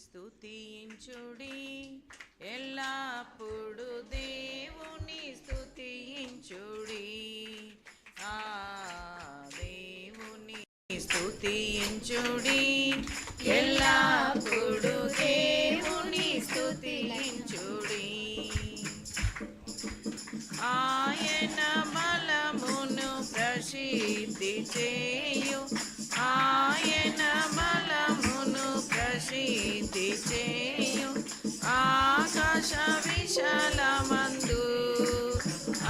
స్తుతించుడి ఎల్లప్పుడు దేవుని స్తుతించుడి ఆ దేవుని స్తుతించుడి ఎల్లప్పుడు దేవుని స్తుతించుడి ఆయన బలమును ప్రసిద్ధి చేయు ఆయన బలమును ప్రసిద్ధి చేయు ఆకాశ విశాలమందు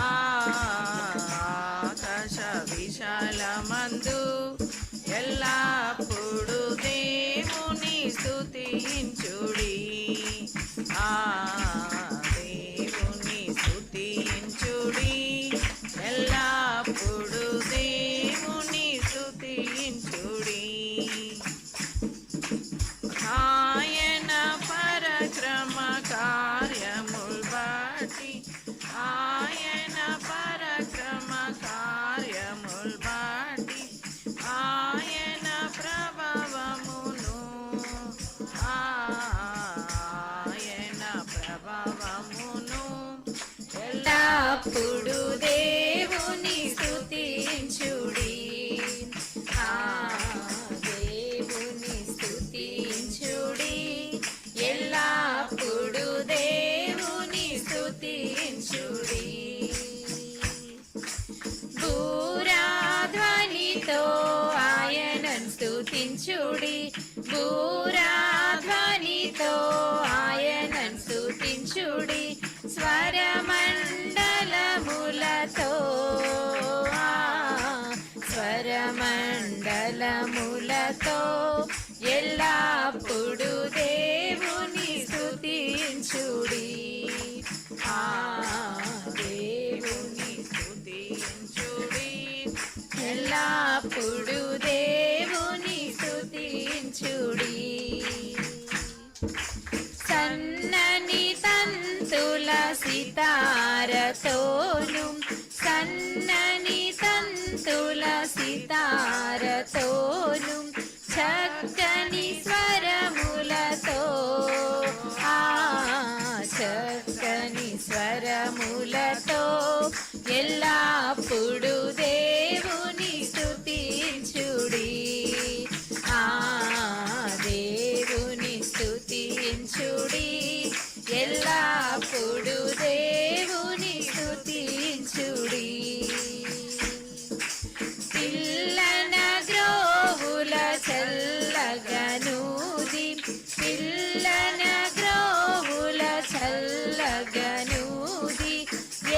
ఆకాశ విశాలమందు ఎల్లప్పుడు దేవుని స్తుతించుడి దేవుని స్తుతించుడి ఎల్లప్పుడు దేవుని స్తుతించుడి ఆయన పరక్రమ కార్యముల్ బట్టి ఆయన పరక్రమ కార్యముల్ బట్టి ఆయన ప్రభావమును ఆయన ప్రభావమును ఎల్లప్పుడు దేవుని స్తుతించుడి దేవుని స్తుతించుడి ఎల్లప్పుడు దేవుని స్తుతించుడి బూరాధ్వనితో ఆయనను స్తుతించుడి బూరాధ్వనితో ఆయనను స్తుతించుడి స్వరమండలములతో స్వరమండలములతో ఎల్లప్పుడు దేవుని స్తుతించుడి దేవుని స్తుతించుడి ఎల్లప్పుడు దేవుని స్తుతించుడి సన్నని తంతుల సితారతోను సన్నని తంతుల సితారతోను చక్కని స్వరములతో చక్కని స్వరములతో ఎల్లప్పుడు దేవుని స్తుతించుడి దేవుని స్తుతించుడి ఎల్లప్పుడు దేవుని స్తుతించుడి పిల్లన గ్రోవుల చల్లగనూది పిల్లన గ్రోవుల చల్లగనూది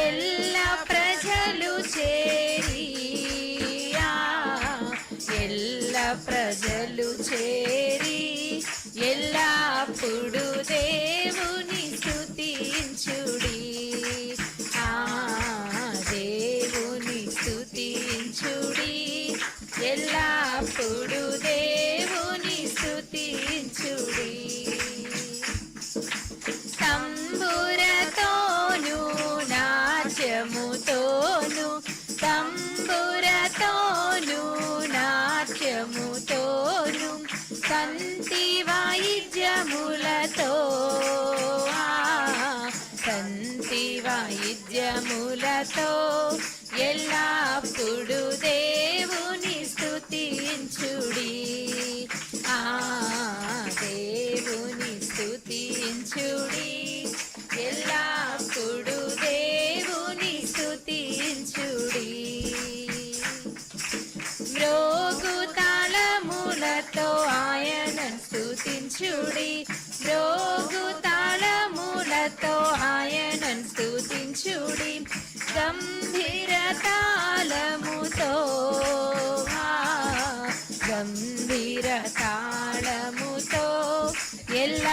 ఎల్ల ప్రజలు చేరి ఎల్ల ప్రజలు చేరి ఎల్లప్పుడు దేవుని స్తుతించుడి దేవుని స్తుతించుడి ఎల్లప్పుడు దేవుని స్తుతించుడి తంబురతోను నాట్యముతోను తంబురతోను నాట్యముతోను కంతి వాయిద్యములతో కంతి వాయిద్యములతో ఎల్లప్పుడు దేవుని స్తుతించుడి దేవుని స్తుతించుడి ఎల్లప్పుడు దేవుని స్తుతించుడి మ్రోగు తాళములతో ఆయనను స్తుతించుడి మ్రోగు తాళములతో ఆయనను స్తుతించుడి గంభీర తాళముతో గంభీర తాళముతో ఎల్ల